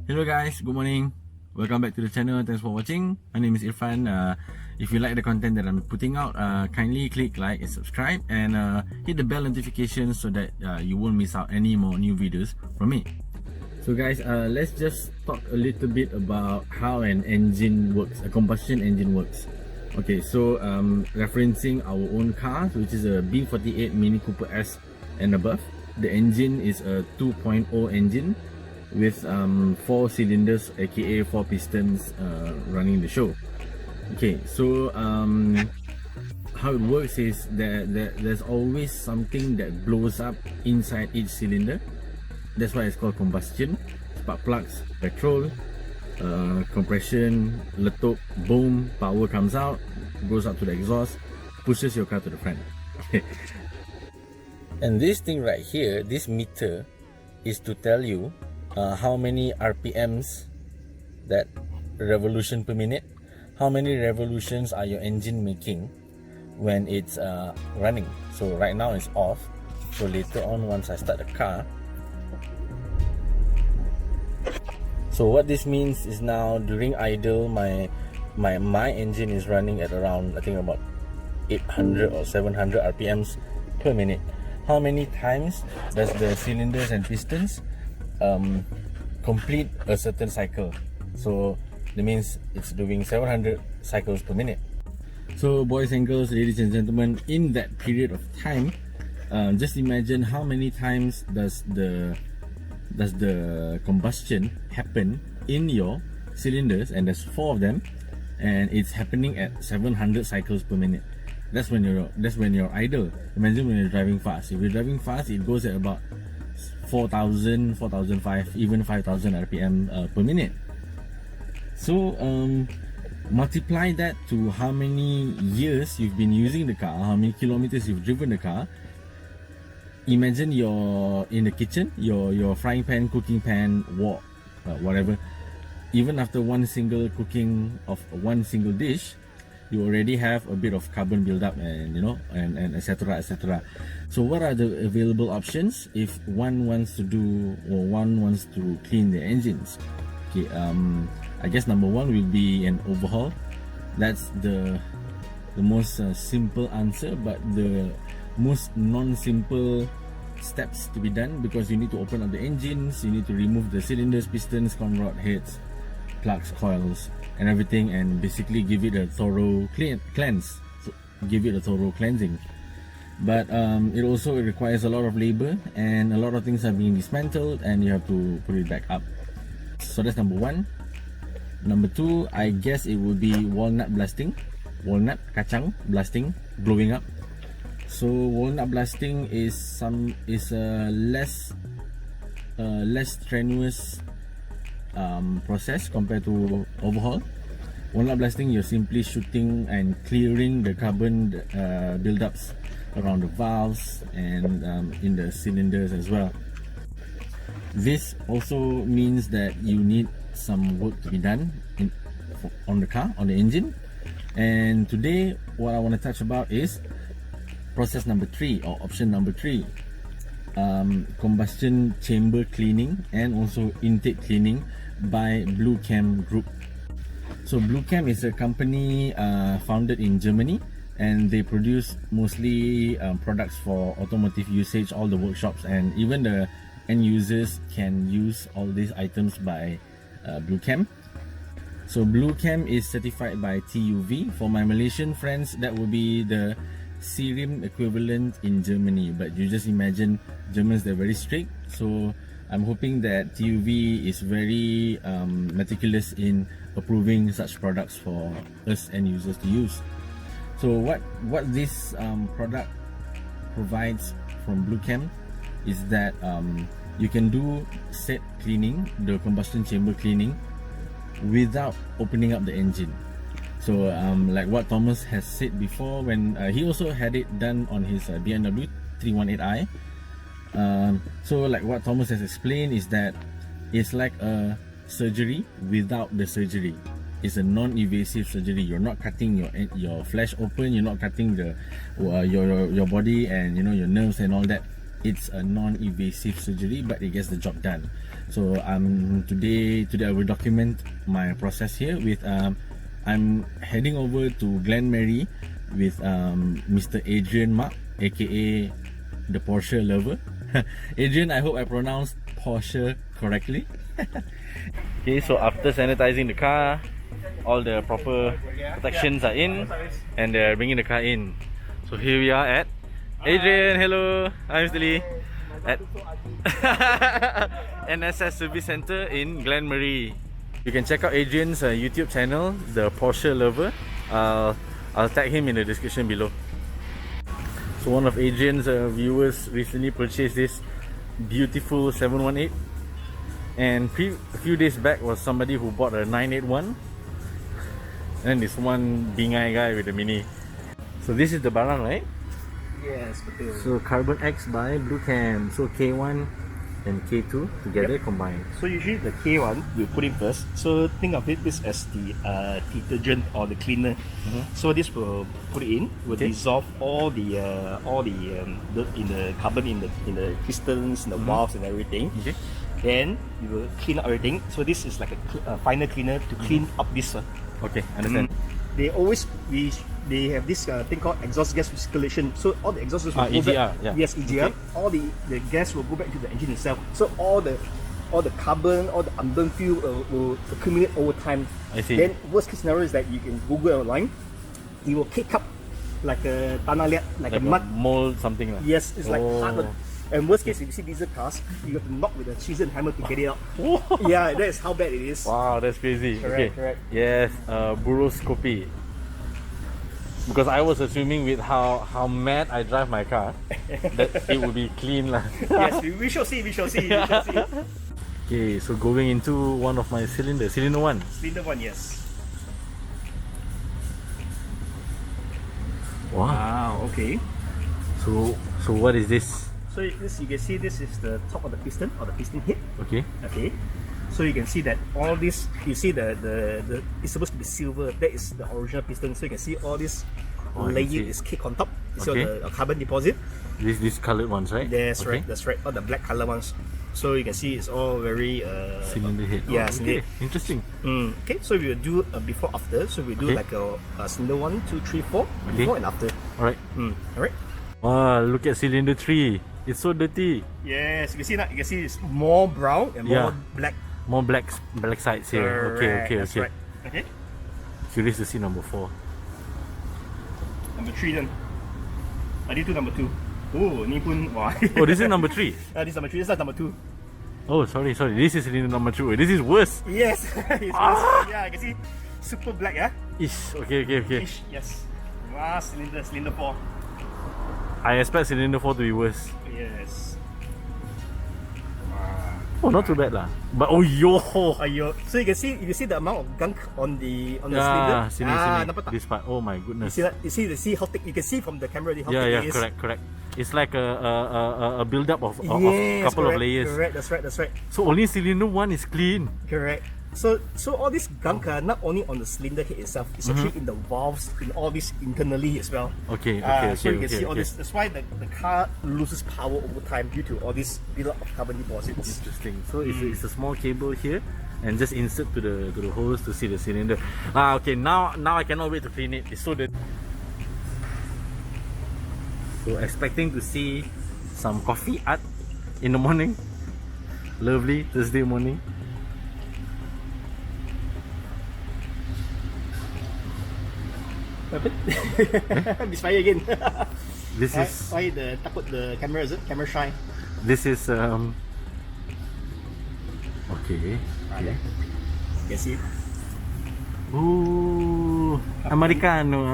Hello guys, good morning. Welcome back to the channel. Thanks for watching. My name is Irfan. If you like the content that I'm putting out, kindly click like and subscribe and hit the bell notification so that you won't miss out any more new videos from me. So guys, let's just talk a little bit about how an engine works, a combustion engine works. Okay, so referencing our own car, which is a B48 Mini Cooper S and above. The engine is a 2.0 engine with 4 cylinders, aka 4 pistons running the show. Okay, so how it works is that there's always something that blows up inside each cylinder. That's why it's called combustion. Spark plugs, petrol, compression, letup, boom, power comes out, goes up to the exhaust, pushes your car to the front. And this thing right here, this meter, is to tell you how many RPMs, that revolution per minute, how many revolutions are your engine making when it's running. So right now it's off, so later on once I start the car, so what this means is now during idle my engine is running at around, I think, about 800 or 700 RPMs per minute. How many times does the cylinders and pistons complete a certain cycle? So that means it's doing 700 cycles per minute. So boys and girls, ladies and gentlemen, in that period of time, just imagine how many times does the combustion happen in your cylinders, and there's 4 of them, and it's happening at 700 cycles per minute. That's when you're idle. Imagine when you're driving fast. If you're driving fast, it goes at about 4,000, 4,500, even 5,000 RPM per minute. So multiply that to how many years you've been using the car, how many kilometers you've driven the car. Imagine you're in the kitchen, your frying pan, cooking pan, wok, whatever. Even after one single cooking of one single dish, you already have a bit of carbon buildup, and and etc. etc. So what are the available options if one wants to do, or one wants to clean the engines? Okay, I guess number one will be an overhaul. That's the most simple answer, but the most non-simple steps to be done, because you need to open up the engines, you need to remove the cylinders, pistons, con rod heads, plugs, coils, and everything, and basically give it a thorough cleanse. So give it a thorough cleansing. But it also requires a lot of labor, and a lot of things are being dismantled, and you have to put it back up. So that's number one. Number two, I guess it would be walnut blasting, walnut kacang blasting, blowing up. So walnut blasting is a less strenuous process compared to overhaul. Walnut blasting, you're simply shooting and clearing the carbon buildups around the valves and in the cylinders as well. This also means that you need some work to be done on the car, on the engine. And today what I want to touch about is process number 3, or option number 3, combustion chamber cleaning and also intake cleaning by Bluechem Group. So Bluechem is a company founded in Germany, and they produce mostly products for automotive usage. All the workshops and even the end users can use all these items by Bluechem. So Bluechem is certified by TUV. For my Malaysian friends, that will be the Serim equivalent in Germany, but you just imagine Germans, they're very strict. So I'm hoping that TUV is very meticulous in approving such products for us end users to use. So what this product provides from Bluechem is that you can do set cleaning, the combustion chamber cleaning, without opening up the engine. So like what Thomas has said before, when he also had it done on his BMW 318i. So like what Thomas has explained is that it's like a surgery without the surgery. It's a non-invasive surgery. You're not cutting your flesh open. You're not cutting your body and your nerves and all that. It's a non-invasive surgery, but it gets the job done. So today I will document my process here with I'm heading over to Glenmary with Mr. Adrian Mark, aka the Porsche lover. Adrian, I hope I pronounced Porsche correctly. Okay, so after sanitizing the car, all the proper protections are in, and they're bringing the car in. So here we are at Adrian. Hello, I'm Mr. Lee at NSS Service Center in Glenmary. You can check out Adrian's YouTube channel, the Porsche lover. I'll tag him in the description below. So one of Adrian's viewers recently purchased this beautiful 718, and a few days back was somebody who bought a 981, and this one bingai guy with the Mini. So this is the barang, right? Yes, betul. So Carbon X by Bluechem. So K1 and K2 together combined. So usually the K1 we put in first. So think of it this as the detergent or the cleaner. So this will put it in, will dissolve all the dirt in the carbon in the pistons, in the valves and everything. Okay. Then we will clean up everything. So this is like a final cleaner to clean up this one. Okay, understand. They have this thing called exhaust gas recirculation. So all the exhaust gas will go EGR, back. yeah. Yes, EGR. Okay. All the gas will go back to the engine itself. So all the carbon, all the unburned fuel will accumulate over time. I see. Then worst case scenario is that you can Google online. It will kick up like a tanah liat, like a mud mold, something like. Yes, it's like hard. And worst case, if you see diesel cars, you have to knock with a chisel and hammer to get it out. Yeah, that is how bad it is. Wow, that's crazy. Correct, okay. correct. Yes, buroscopy. Because I was assuming with how mad I drive my car, that it would be clean lah. Yes, we shall see. Okay, so going into one of my cylinders, cylinder 1. Cylinder 1, yes. Wow. Okay. So what is this? So this, you can see this is the top of the piston or the piston head. Okay. Okay. So you can see that all this, you see the it's supposed to be silver. That is the original piston. So you can see all this layer is caked on top. So the carbon deposit. These colored ones, right? That's right. That's right. All the black color ones. So you can see it's all very cylinder head. Yeah, okay. Interesting. Okay, so we will do a before after. So we do like a cylinder 1, 2, 3, 4 before and after. All right. All right. Wow, look at cylinder 3. It's so dirty. Yes, you can see that. You can see it's more brown and more black. More black sides here. Correct. Okay. That's right. Okay. Curious to see number 4. Number 3 then. Tadi tu number 2. Oh, ni pun wah. Oh, this is number 3. This is number 3. This is number 2. Oh, sorry. This is cylinder number 2. This is worse. Yes. It's worse. Yeah, you can see super black, yeah. Ish. Okay. Ish, yes. Wow, cylinder 4. I expect cylinder 4 to be worse. Yes. Oh, not too bad lah. But oh yo. So you can see the amount of gunk on the cylinder. Sini. Nampak tak? This part. Oh my goodness. You see how thick. You can see from the camera how thick it is. Correct. It's like a build up of a couple of layers. Correct. That's right. So only cylinder 1 is clean. Correct. So all this gunk not only on the cylinder head itself, it's actually in the valves, in all this internally as well. Okay. So you can see all this. That's why the car loses power over time due to all this build up of carbon deposits. Interesting. So it's a small cable here, and just insert to the holes to see the cylinder. Okay. Now I cannot wait to clean it. It's so dirty. So expecting to see some coffee art in the morning. Lovely Thursday morning. Misfire again. This is why takut the camera, is it? Camera shy. This is okay. You can see it. Ooh, Americano.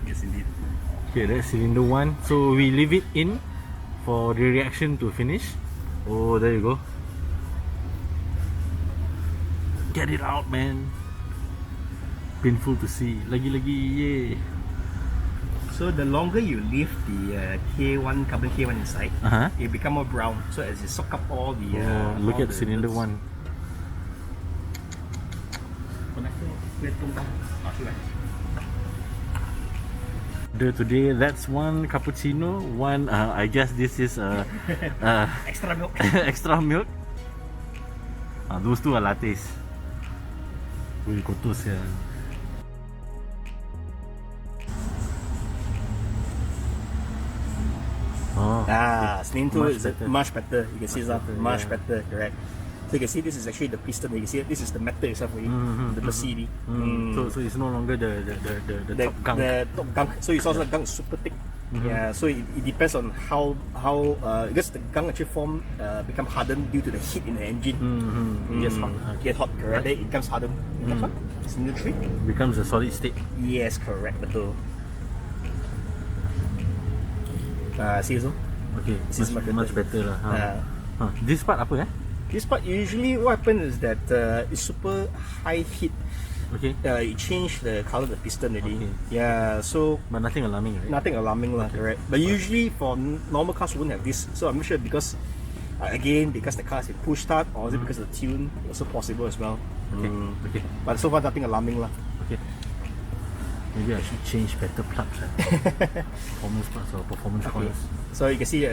Yes indeed. Okay, that's cylinder 1. So we leave it in for the reaction to finish. Oh, there you go. Get it out, man. Painful to see. Lagi, yay. So the longer you leave the carbon K1 inside, it become more brown. So as it soak up all the look all at cylinder 1. Today, that's one cappuccino. One, I guess this is extra milk. Extra milk. Those two are lattes. Ui, kotor sia. Oh, Slim 2 Much is better. much better. You can see that much yeah. better, correct. So you can see this is actually the piston. You can see this is the metal itself, the CD. So it's no longer the top gunk. The top gunk. So it's also the gunk is super thick. Yeah. So it depends on how because the gunk actually become hardened due to the heat in the engine. Gets hot. Get hot, correct. Then it becomes hardened. Cylinder 3 Becomes a solid state. Yes, correct. Betul. See so? Okay, This is much better lah. This part apa? This part usually what happens is that it's super high heat. Okay. It changed the color of the piston already. Okay. Yeah, so But nothing alarming, right? nothing alarming lah, correct. But usually for normal cars won't have this. So I'm not sure because again because the car is in push start or is it because of the tune? Also possible as well. Okay. But so far nothing alarming lah. Okay. Maybe I should change better plugs. Performance plugs or performance coils. So you can see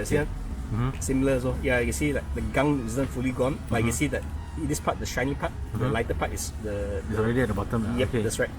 similar. So yeah, you can see that the gunk isn't fully gone. But you can see that this part, the shiny part, the lighter part is It's already at the bottom. Yep, Okay. that's right.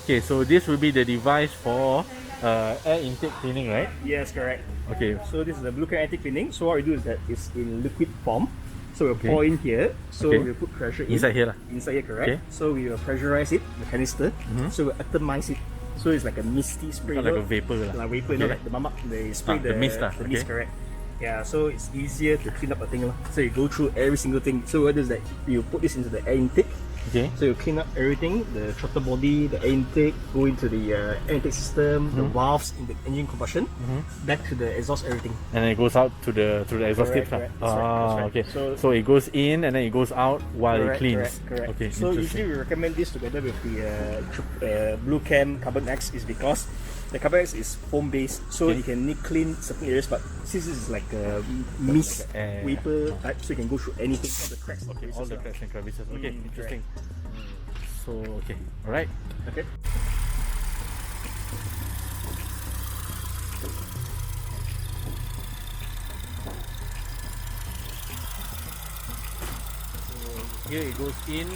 Okay, so this will be the device for air intake cleaning, right? Yes, correct. Okay. So this is the Bluechem cleaning. So what we do is that it's in liquid form. So we'll pour in here. So Okay. we'll put pressure in. Inside here lah. Inside here, correct. Okay. So we will pressurize it, the canister. So we'll atomize it. So it's like a misty spray. Like a vapor lah. Like vapor, Okay. like the mamak, they spray the mist lah. The mist, Okay. correct. Yeah, so it's easier to clean up a thing lah. So you go through every single thing. So what is that? You put this into the air intake. Okay. So you clean up everything, the throttle body, the air intake, go into the air intake system, the valves in the engine combustion, back to the exhaust, everything. And then it goes out to the exhaust Correct, tips lah. correct. That's right. Okay. So So it goes in and then it goes out while it cleans. Correct. Okay. So interesting. usually we recommend this together with the Bluechem Carbon X is because the Carbon X is foam based, so you can clean certain areas. But since this is like a mist Like vapor type, so you can go through anything, all the cracks. Okay, all the cracks and crevices. Okay, Mm, interesting. So okay, all right. Okay. Here it goes in.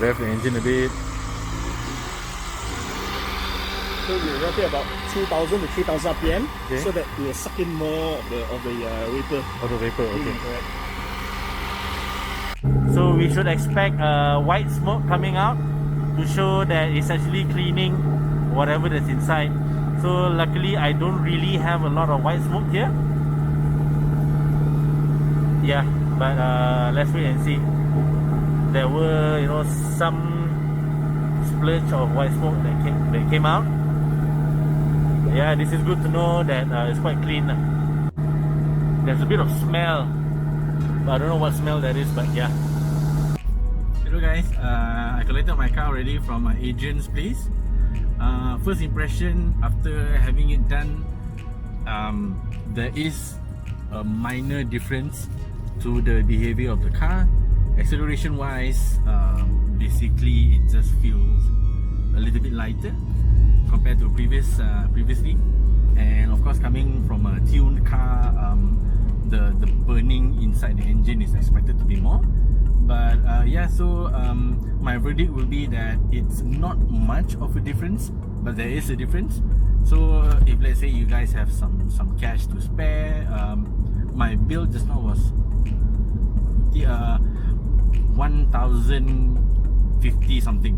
Rev the engine a bit. So we rev it about 2,000 to 3,000 RPM, Okay. so that we will suck in more of the vapor. Auto vapor. Okay. Correct. So we should expect white smoke coming out to show that it's actually cleaning whatever that's inside. So luckily I don't really have a lot of white smoke here. Yeah, but let's wait and see. There were, some splurge of white smoke that came out. Yeah, this is good to know that it's quite clean. There's a bit of smell, but I don't know what smell that is, but yeah. Hello guys, I collected my car already from Adrian's place. First impression after having it done, there is a minor difference to the behavior of the car. Acceleration wise, basically it just feels a little bit lighter compared to previously, and of course coming from a tuned car, the burning inside the engine is expected to be more. But my verdict will be that it's not much of a difference, but there is a difference. So if let's say you guys have some cash to spare, my bill just now was 1,050 something.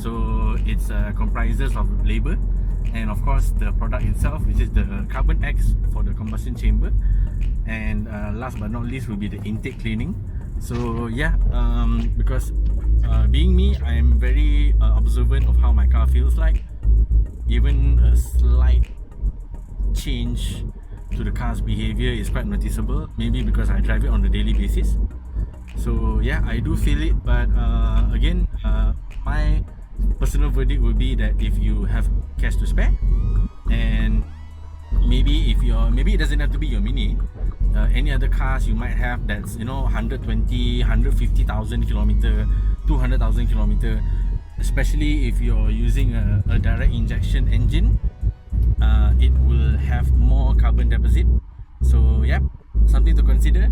So it's comprises of labor and of course the product itself, which is the Carbon X for the combustion chamber, and last but not least will be the intake cleaning. So yeah, because being me, I am very observant of how my car feels like. Even a slight change to the car's behavior is quite noticeable, maybe because I drive it on a daily basis. So yeah, I do feel it, but again, my personal verdict would be that if you have cash to spare, and maybe it doesn't have to be your Mini, any other cars you might have that's 120, 150,000 kilometer, 200,000 kilometer, especially if you're using a direct injection engine, it will have more carbon deposit. So yeah, something to consider.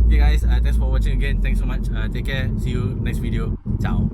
Okay guys, thanks for watching again. Thanks so much. Take care. See you next video. Ciao.